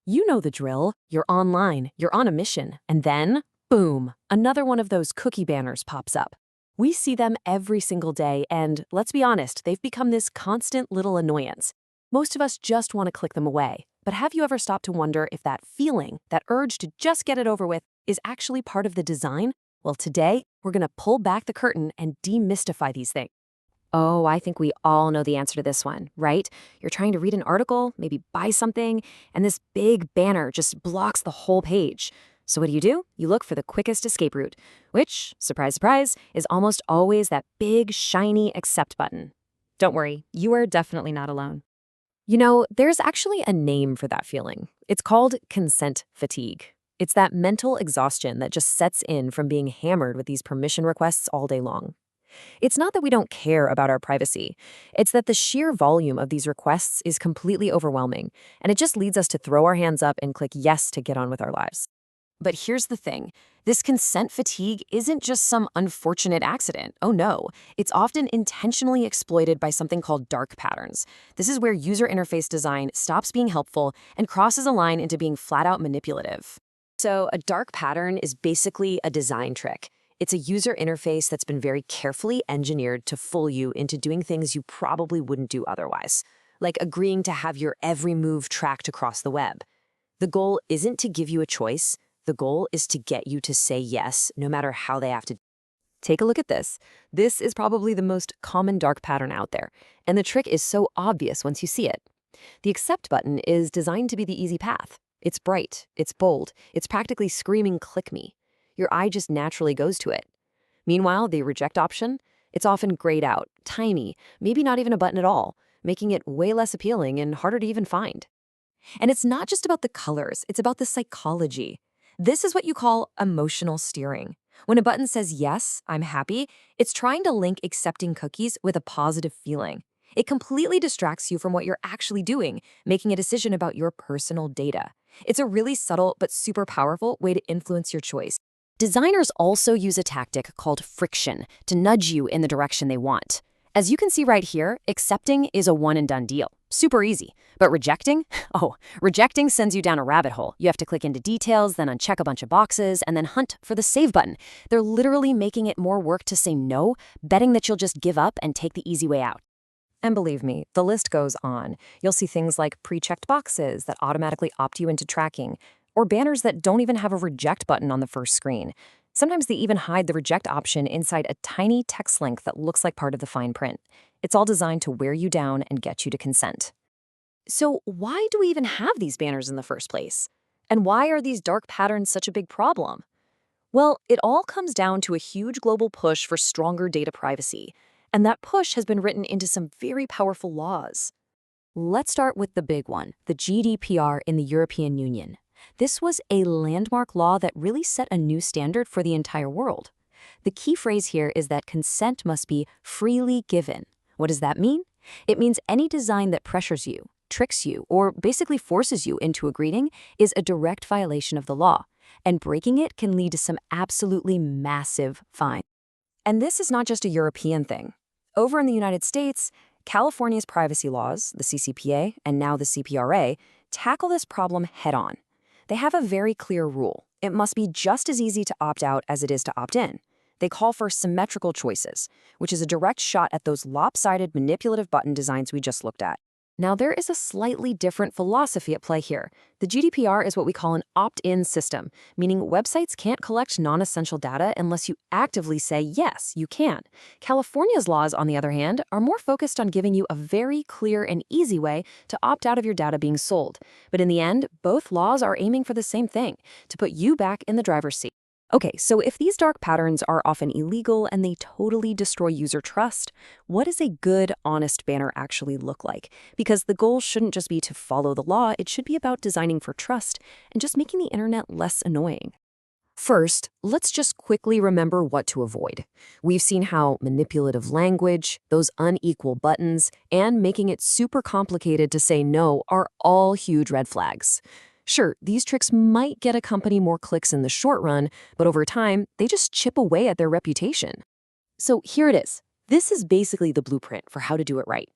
You know the drill. You're online, you're on a mission, and then, boom, another one of those cookie banners pops up. We see them every single day, and let's be honest, they've become this constant little annoyance. Most of us just want to click them away. But have you ever stopped to wonder if that feeling, that urge to just get it over with, is actually part of the design? Well, today, we're going to pull back the curtain and demystify these things. Oh, I think we all know the answer to this one, right? You're trying to read an article, maybe buy something, and this big banner just blocks the whole page. So what do? You look for the quickest escape route, which, surprise, surprise, is almost always that big, shiny accept button. Don't worry, you are definitely not alone. You know, there's actually a name for that feeling. It's called consent fatigue. It's that mental exhaustion that just sets in from being hammered with these permission requests all day long. It's not that we don't care about our privacy. It's that the sheer volume of these requests is completely overwhelming, and it just leads us to throw our hands up and click yes to get on with our lives. But here's the thing. This consent fatigue isn't just some unfortunate accident. Oh no, it's often intentionally exploited by something called dark patterns. This is where user interface design stops being helpful and crosses a line into being flat-out manipulative. So a dark pattern is basically a design trick. It's a user interface that's been very carefully engineered to fool you into doing things you probably wouldn't do otherwise, like agreeing to have your every move tracked across the web. The goal isn't to give you a choice. The goal is to get you to say yes, no matter how they have to. Take a look at this. This is probably the most common dark pattern out there, and the trick is so obvious once you see it. The accept button is designed to be the easy path. It's bright, it's bold, it's practically screaming, "Click me." Your eye just naturally goes to it. Meanwhile, the reject option, it's often grayed out, tiny, maybe not even a button at all, making it way less appealing and harder to even find. And it's not just about the colors, it's about the psychology. This is what you call emotional steering. When a button says, "Yes, I'm happy," it's trying to link accepting cookies with a positive feeling. It completely distracts you from what you're actually doing, making a decision about your personal data. It's a really subtle but super powerful way to influence your choice. Designers also use a tactic called friction to nudge you in the direction they want. As you can see right here, accepting is a one-and-done deal. Super easy. But rejecting? Oh, rejecting sends you down a rabbit hole. You have to click into details, then uncheck a bunch of boxes, and then hunt for the save button. They're literally making it more work to say no, betting that you'll just give up and take the easy way out. And believe me, the list goes on. You'll see things like pre-checked boxes that automatically opt you into tracking, or banners that don't even have a reject button on the first screen. Sometimes they even hide the reject option inside a tiny text link that looks like part of the fine print. It's all designed to wear you down and get you to consent. So why do we even have these banners in the first place? And why are these dark patterns such a big problem? Well, it all comes down to a huge global push for stronger data privacy. And that push has been written into some very powerful laws. Let's start with the big one, the GDPR in the European Union. This was a landmark law that really set a new standard for the entire world. The key phrase here is that consent must be freely given. What does that mean? It means any design that pressures you, tricks you, or basically forces you into agreeing is a direct violation of the law, and breaking it can lead to some absolutely massive fines. And this is not just a European thing. Over in the United States, California's privacy laws, the CCPA, and now the CPRA, tackle this problem head-on. They have a very clear rule. It must be just as easy to opt out as it is to opt in. They call for symmetrical choices, which is a direct shot at those lopsided manipulative button designs we just looked at. Now, there is a slightly different philosophy at play here. The GDPR is what we call an opt-in system, meaning websites can't collect non-essential data unless you actively say, yes, you can. California's laws, on the other hand, are more focused on giving you a very clear and easy way to opt out of your data being sold. But in the end, both laws are aiming for the same thing, to put you back in the driver's seat. Okay, so if these dark patterns are often illegal and they totally destroy user trust, what does a good, honest banner actually look like? Because the goal shouldn't just be to follow the law, it should be about designing for trust and just making the internet less annoying. First, let's just quickly remember what to avoid. We've seen how manipulative language, those unequal buttons, and making it super complicated to say no are all huge red flags. Sure, these tricks might get a company more clicks in the short run, but over time, they just chip away at their reputation. So here it is. This is basically the blueprint for how to do it right.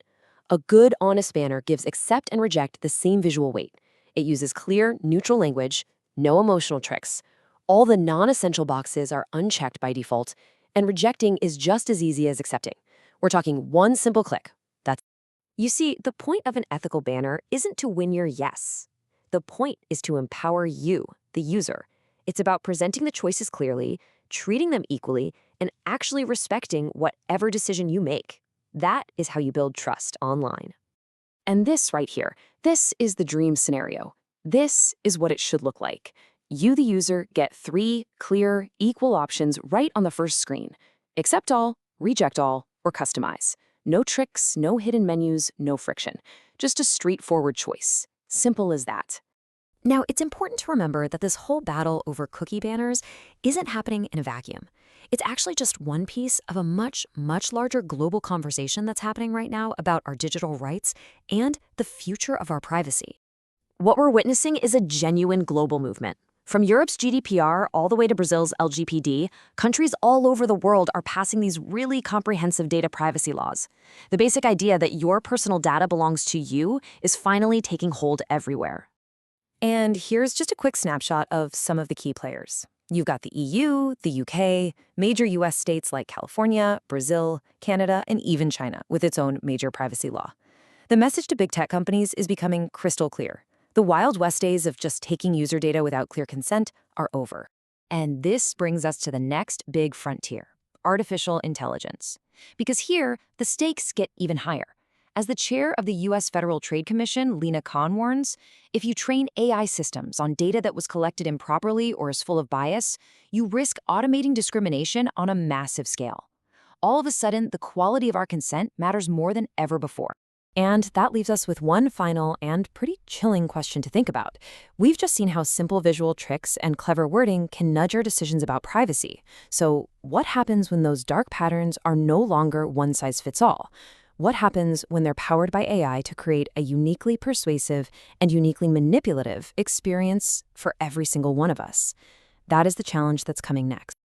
A good, honest banner gives accept and reject the same visual weight. It uses clear, neutral language, no emotional tricks. All the non-essential boxes are unchecked by default, and rejecting is just as easy as accepting. We're talking one simple click. That's You see, the point of an ethical banner isn't to win your yes. The point is to empower you, the user. It's about presenting the choices clearly, treating them equally, and actually respecting whatever decision you make. That is how you build trust online. And this right here, this is the dream scenario. This is what it should look like. You, the user, get 3 clear, equal options right on the first screen. Accept all, reject all, or customize. No tricks, no hidden menus, no friction. Just a straightforward choice. Simple as that. Now, it's important to remember that this whole battle over cookie banners isn't happening in a vacuum. It's actually just one piece of a much, much larger global conversation that's happening right now about our digital rights and the future of our privacy. What we're witnessing is a genuine global movement. From Europe's GDPR all the way to Brazil's LGPD, countries all over the world are passing these really comprehensive data privacy laws. The basic idea that your personal data belongs to you is finally taking hold everywhere. And here's just a quick snapshot of some of the key players. You've got the EU, the UK, major US states like California, Brazil, Canada, and even China, with its own major privacy law. The message to big tech companies is becoming crystal clear. The Wild West days of just taking user data without clear consent are over. And this brings us to the next big frontier, artificial intelligence. Because here, the stakes get even higher. As the chair of the U.S. Federal Trade Commission, Lena Khan, warns, if you train AI systems on data that was collected improperly or is full of bias, you risk automating discrimination on a massive scale. All of a sudden, the quality of our consent matters more than ever before. And that leaves us with one final and pretty chilling question to think about. We've just seen how simple visual tricks and clever wording can nudge our decisions about privacy. So what happens when those dark patterns are no longer one-size-fits-all? What happens when they're powered by AI to create a uniquely persuasive and uniquely manipulative experience for every single one of us? That is the challenge that's coming next.